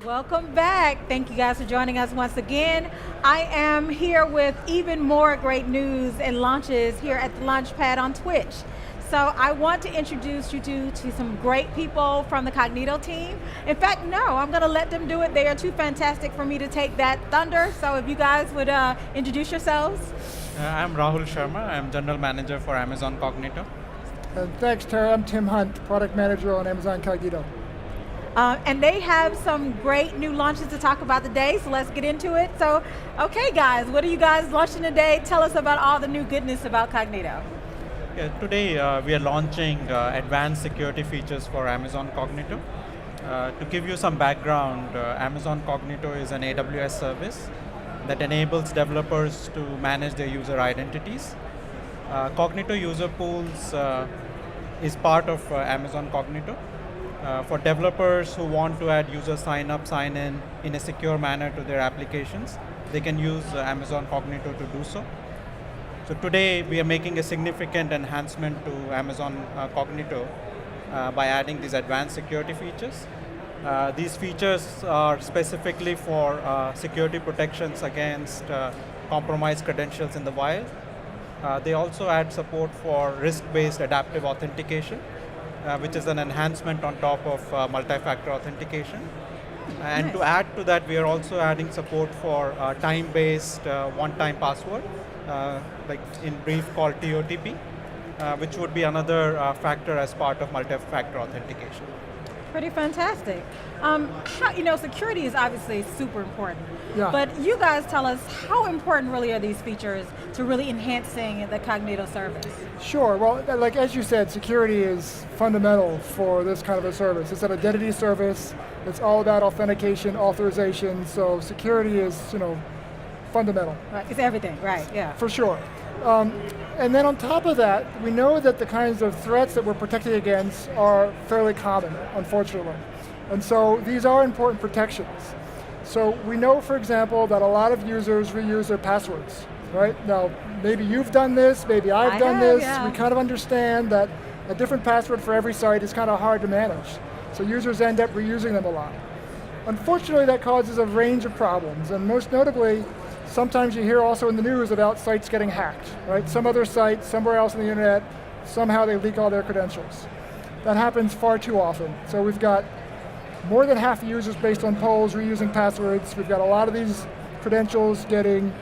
Welcome back. Thank you guys for joining us once again. I am here with even more great news and launches here at the Launchpad on Twitch. So I want to introduce you to some great people from the Cognito team. In fact, no, I'm going to let them do it. They are too fantastic for me to take that thunder. So if you guys would introduce yourselves. I'm Rahul Sharma. I'm General Manager for Amazon Cognito. Thanks, Tara. I'm Tim Hunt, Product Manager on Amazon Cognito. And they have some great new launches to talk about today, so let's get into it. So, okay guys, what are you guys launching today? Tell us about all the new goodness about Cognito. Yeah, today we are launching advanced security features for Amazon Cognito. To give you some background, Amazon Cognito is an AWS service that enables developers to manage their user identities. Cognito User Pools is part of Amazon Cognito. For developers who want to add user sign-up, sign-in a secure manner to their applications, they can use Amazon Cognito to do so. So today we are making a significant enhancement to Amazon Cognito by adding these advanced security features. These features are specifically for security protections against compromised credentials in the wild. They also add support for risk-based adaptive authentication, which is an enhancement on top of multi-factor authentication. And Nice. to add to that, we are also adding support for time-based one-time password, like in brief called TOTP, which would be another factor as part of multi-factor authentication. Pretty fantastic. Security is obviously super important, Yeah. but you guys tell us how important really are these features to really enhancing the Cognito service? Sure, well, like as you said, security is fundamental for this kind of a service. It's an identity service. It's all about authentication, authorization, so security is, fundamental. Right, it's everything, right, yeah. For sure. And then on top of that, we know that the kinds of threats that we're protecting against are fairly common, unfortunately. And so these are important protections. So we know, for example, that a lot of users reuse their passwords, right? Now, maybe you've done this, maybe I've done this. Yeah. We kind of understand that a different password for every site is kind of hard to manage. So users end up reusing them a lot. Unfortunately, that causes a range of problems, and most notably, sometimes you hear also in the news about sites getting hacked, right? Some other site, somewhere else on the internet, somehow they leak all their credentials. That happens far too often. So we've got more than half the users based on polls reusing passwords. We've got a lot of these credentials getting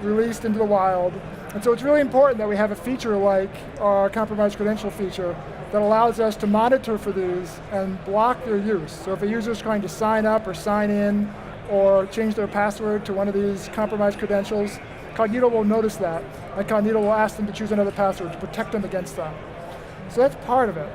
released into the wild. And so it's really important that we have a feature like our compromised credential feature that allows us to monitor for these and block their use. So if a user is trying to sign up or sign in or change their password to one of these compromised credentials, Cognito will notice that, and Cognito will ask them to choose another password to protect them against that. So that's part of it.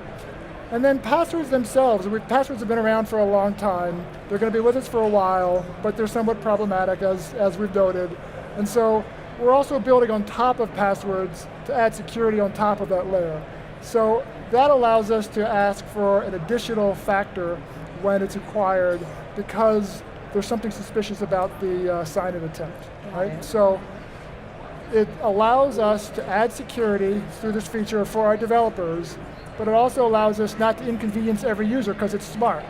And then passwords themselves, passwords have been around for a long time. They're going to be with us for a while, but they're somewhat problematic as we've noted. And so we're also building on top of passwords to add security on top of that layer. So that allows us to ask for an additional factor when it's required because there's something suspicious about the sign-in attempt, right? So it allows us to add security through this feature for our developers, but it also allows us not to inconvenience every user because it's smart.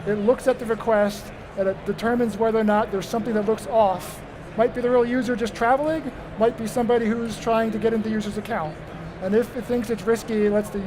It looks at the request and it determines whether or not there's something that looks off. Might be the real user just traveling, might be somebody who's trying to get into the user's account. And if it thinks it's risky, it lets the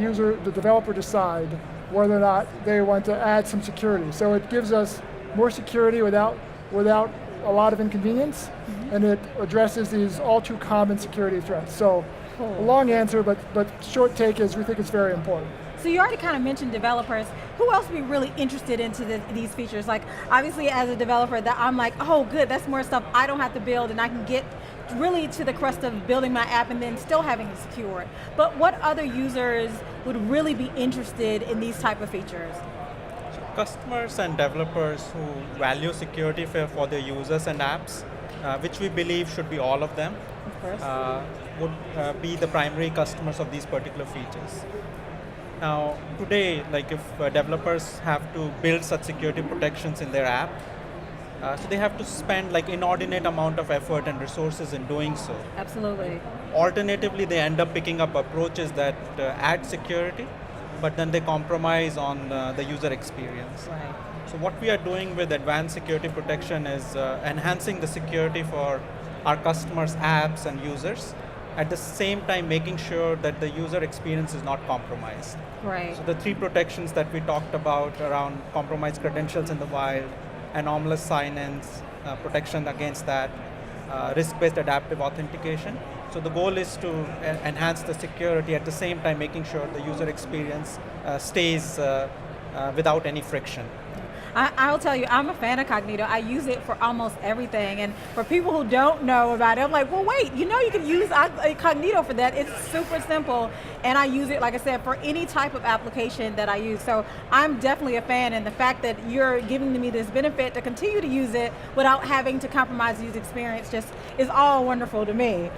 developer decide whether or not they want to add some security. So it gives us more security without a lot of inconvenience, and it addresses these all too common security threats. So a long answer, but short take is we think it's very important. So you already kind of mentioned developers. Who else would be really interested into these features? Like, obviously as a developer, that I'm like, oh good, that's more stuff I don't have to build and I can get really to the crust of building my app and then still having it secured. But what other users would really be interested in these type of features? Customers and developers who value security for their users and apps, which we believe should be all of them, Of course. would be the primary customers of these particular features. Now, today, like if developers have to build such security protections in their app, so they have to spend like inordinate amount of effort and resources in doing so. Absolutely. Alternatively, they end up picking up approaches that add security, but then they compromise on the user experience. Right. So what we are doing with advanced security protection is enhancing the security for our customers' apps and users, at the same time making sure that the user experience is not compromised. Right. So the 3 protections that we talked about around compromised credentials in the wild, anomalous sign-ins, protection against that, risk-based adaptive authentication. So the goal is to enhance the security at the same time making sure the user experience stays without any friction. I'll tell you, I'm a fan of Cognito. I use it for almost everything. And for people who don't know about it, I'm like, well, wait, you can use Cognito for that. It's super simple. And I use it, like I said, for any type of application that I use. So I'm definitely a fan. And the fact that you're giving me this benefit to continue to use it without having to compromise the user experience just is all wonderful to me.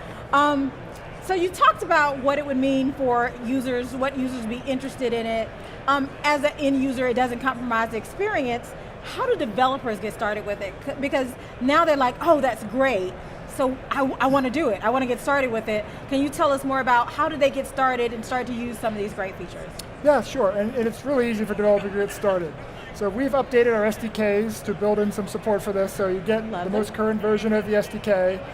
So you talked about what it would mean for users, what users would be interested in it. As an end user, it doesn't compromise the experience. How do developers get started with it? Because now they're like, oh, that's great. So I want to do it. I want to get started with it. Can you tell us more about how do they get started and start to use some of these great features? Yeah, sure, and it's really easy for developers to get started. So we've updated our SDKs to build in some support for this, so you get the most current version of the SDK.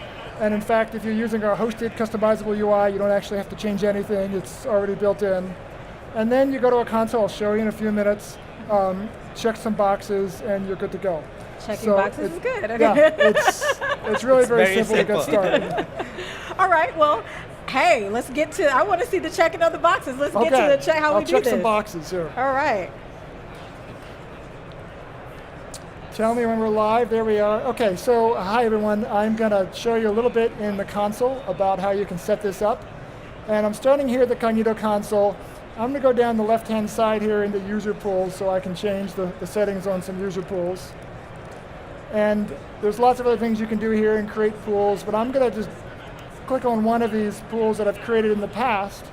And in fact, if you're using our hosted customizable UI, you don't actually have to change anything. It's already built in. And then you go to a console, I'll show you in a few minutes, check some boxes, and you're good to go. Checking boxes is good. Okay. Yeah, it's really very simple to get started. All right, well, hey, let's get to, I want to see the checking of the boxes. Let's get to the check, how we do this. I'll check some boxes here. All right. Tell me when we're live, there we are. Okay, so hi everyone. I'm gonna show you a little bit in the console about how you can set this up. And I'm starting here at the Cognito console. I'm gonna go down the left-hand side here into user pools so I can change the settings on some user pools. And there's lots of other things you can do here and create pools, but I'm gonna just click on one of these pools that I've created in the past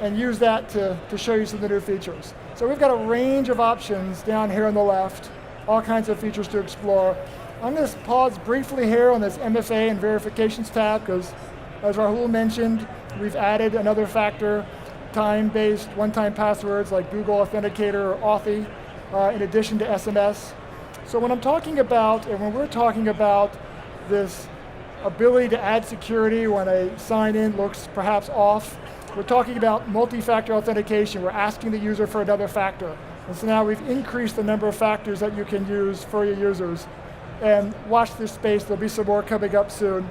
and use that to show you some of the new features. So we've got a range of options down here on the left, all kinds of features to explore. I'm going to pause briefly here on this MFA and verifications tab because, as Rahul mentioned, we've added another factor, time-based one-time passwords like Google Authenticator or Authy, in addition to SMS. So when I'm talking about, and when we're talking about this ability to add security when a sign-in looks perhaps off, we're talking about multi-factor authentication. We're asking the user for another factor. And so now we've increased the number of factors that you can use for your users. And watch this space, there'll be some more coming up soon.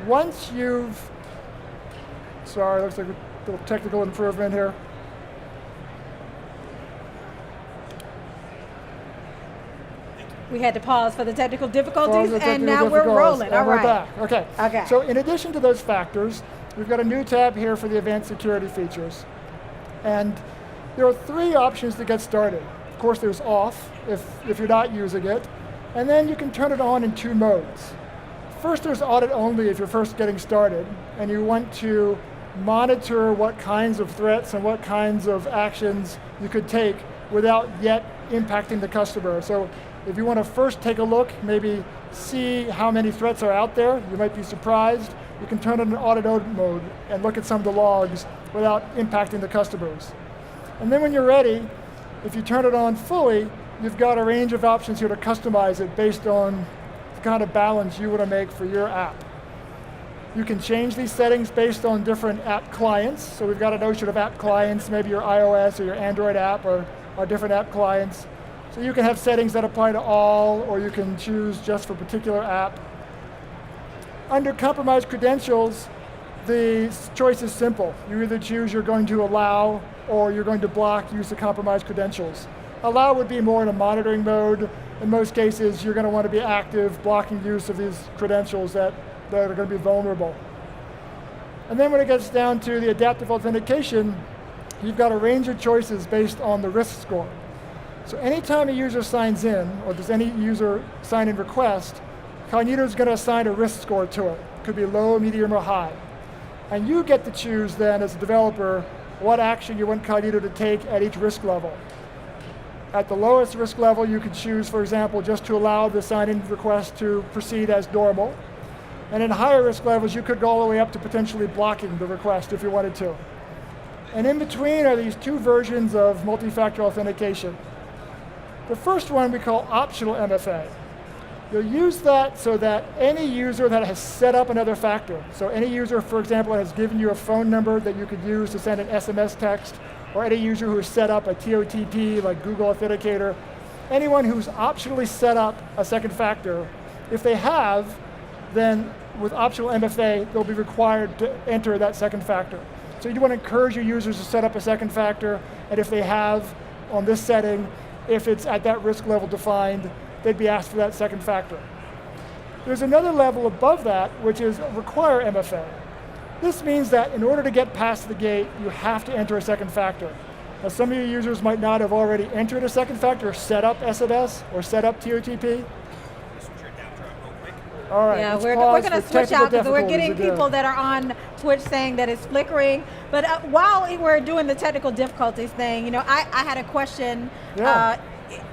Once you've, sorry, looks like a little technical improvement here. We had to pause for the technical difficulties, and now we're rolling. All right. We're back. Okay. Okay. So in addition to those factors, we've got a new tab here for the advanced security features. And there are 3 options to get started. Of course, there's off, if you're not using it. And then you can turn it on in 2 modes. First, there's audit only if you're first getting started, and you want to monitor what kinds of threats and what kinds of actions you could take without yet impacting the customer. So if you want to first take a look, maybe see how many threats are out there, you might be surprised. You can turn on an audit mode and look at some of the logs without impacting the customers. And then when you're ready, if you turn it on fully, you've got a range of options here to customize it based on the kind of balance you want to make for your app. You can change these settings based on different app clients. So we've got a notion of app clients, maybe your iOS or your Android app or different app clients. So you can have settings that apply to all, or you can choose just for a particular app. Under compromised credentials, the choice is simple. You either choose you're going to allow or you're going to block use of compromised credentials. Allow would be more in a monitoring mode. In most cases, you're going to want to be active, blocking use of these credentials that are going to be vulnerable. And then when it gets down to the adaptive authentication, you've got a range of choices based on the risk score. So anytime a user signs in, or there's any user sign-in request, Cognito is going to assign a risk score to it. It could be low, medium, or high. And you get to choose then, as a developer, what action you want Cognito to take at each risk level. At the lowest risk level, you could choose, for example, just to allow the sign-in request to proceed as normal. And in higher risk levels, you could go all the way up to potentially blocking the request if you wanted to. And in between are these 2 versions of multi-factor authentication. The first one we call optional MFA. You'll use that so that any user that has set up another factor, so any user, for example, has given you a phone number that you could use to send an SMS text, or any user who has set up a TOTP, like Google Authenticator, anyone who's optionally set up a second factor, if they have, then with optional MFA, they'll be required to enter that second factor. So you want to encourage your users to set up a second factor, and if they have, on this setting, if it's at that risk level defined, they'd be asked for that second factor. There's another level above that, which is require MFA. This means that in order to get past the gate, you have to enter a second factor. Now, some of your users might not have already entered a second factor, or set up SMS, or set up TOTP. All right, yeah, we're going to switch out because we're getting people that are on Twitch saying that it's flickering. But while we're doing the technical difficulties thing, I had a question. Yeah.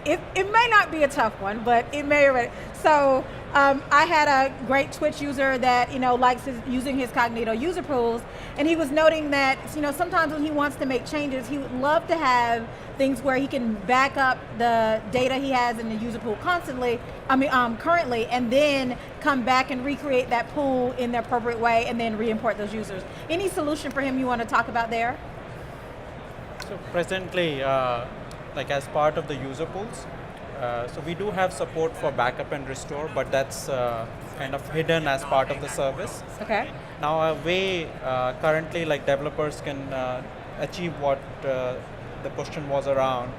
It may not be a tough one, but it may already. So I had a great Twitch user that likes using his Cognito user pools, and he was noting that sometimes when he wants to make changes, he would love to have things where he can back up the data he has in the user pool currently, and then come back and recreate that pool in the appropriate way, and then re-import those users. Any solution for him you want to talk about there? So presently, like as part of the user pools, so we do have support for backup and restore, but that's kind of hidden as part of the service. Okay. Now a way currently like developers can achieve what the question was around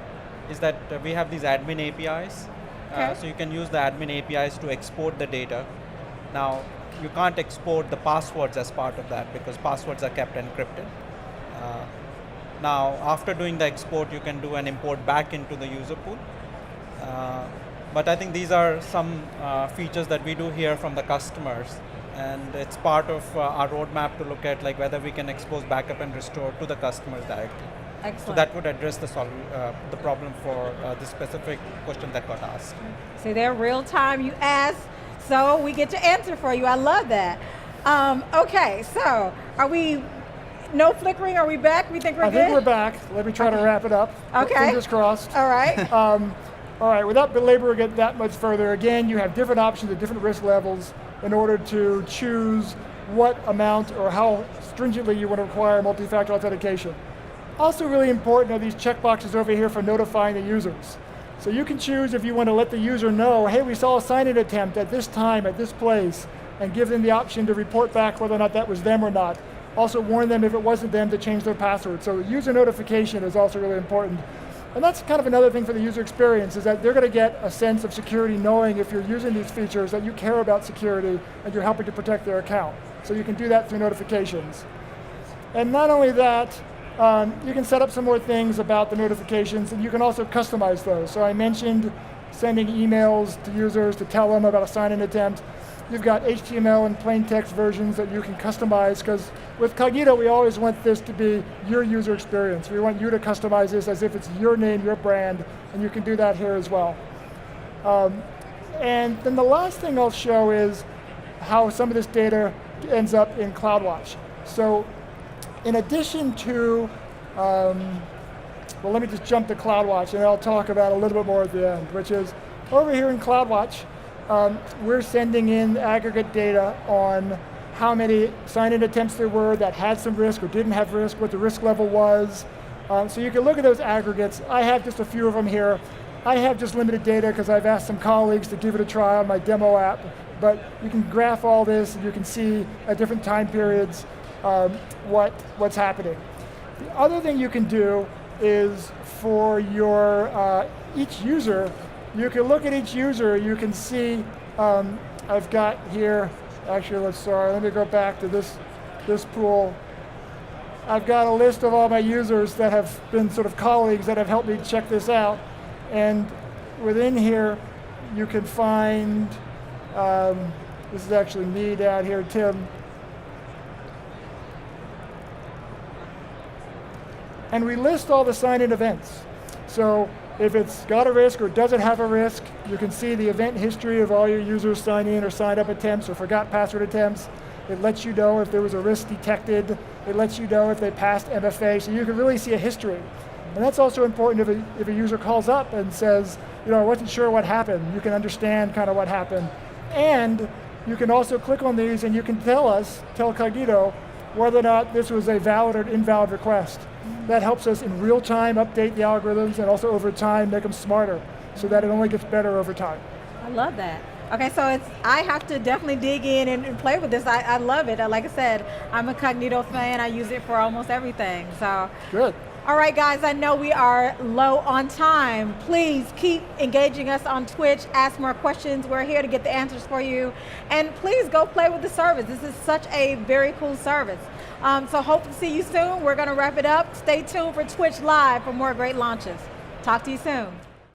is that we have these admin APIs. Okay. So you can use the admin APIs to export the data. Now you can't export the passwords as part of that because passwords are kept encrypted. Now, after doing the export, you can do an import back into the user pool. But I think these are some features that we do hear from the customers, and it's part of our roadmap to look at like whether we can expose backup and restore to the customers directly. Excellent. So that would address the problem for the specific question that got asked. See, they're real time. You ask, so we get to answer for you. I love that. Okay, so are we? No flickering, are we back? We think we're good? I think we're back. Let me try to wrap it up. Okay. Fingers crossed. All right. All right, without belaboring it that much further, again, you have different options at different risk levels in order to choose what amount or how stringently you want to require multi-factor authentication. Also really important are these checkboxes over here for notifying the users. So you can choose if you want to let the user know, hey, we saw a sign-in attempt at this time, at this place, and give them the option to report back whether or not that was them or not. Also warn them if it wasn't them to change their password. So user notification is also really important. And that's kind of another thing for the user experience, is that they're going to get a sense of security knowing if you're using these features that you care about security and you're helping to protect their account. So you can do that through notifications. And not only that, you can set up some more things about the notifications, and you can also customize those. So I mentioned sending emails to users to tell them about a sign-in attempt. You've got HTML and plain text versions that you can customize, because with Cognito, we always want this to be your user experience. We want you to customize this as if it's your name, your brand, and you can do that here as well. And then the last thing I'll show is how some of this data ends up in CloudWatch. So in addition to, well, let me just jump to CloudWatch, and I'll talk about a little bit more at the end, which is over here in CloudWatch, we're sending in aggregate data on how many sign-in attempts there were that had some risk or didn't have risk, what the risk level was. So you can look at those aggregates. I have just a few of them here. I have just limited data because I've asked some colleagues to give it a try on my demo app, but you can graph all this and you can see at different time periods what's happening. The other thing you can do is for your each user, you can look at each user, you can see, I've got here, actually let me go back to this pool. I've got a list of all my users that have been sort of colleagues that have helped me check this out. And within here, you can find, this is actually me down here, Tim. And we list all the sign-in events. So if it's got a risk or doesn't have a risk, you can see the event history of all your users sign in or signed up attempts or forgot password attempts. It lets you know if there was a risk detected. It lets you know if they passed MFA, so you can really see a history. And that's also important if a user calls up and says, I wasn't sure what happened. You can understand kind of what happened. And you can also click on these and you can tell Cognito, whether or not this was a valid or invalid request. That helps us in real time update the algorithms and also over time make them smarter so that it only gets better over time. I love that. Okay, so I have to definitely dig in and play with this. I love it. Like I said, I'm a Cognito fan. I use it for almost everything. So good. All right, guys, I know we are low on time. Please keep engaging us on Twitch, ask more questions. We're here to get the answers for you. And please go play with the service. This is such a very cool service. So hope to see you soon. We're going to wrap it up. Stay tuned for Twitch Live for more great launches. Talk to you soon.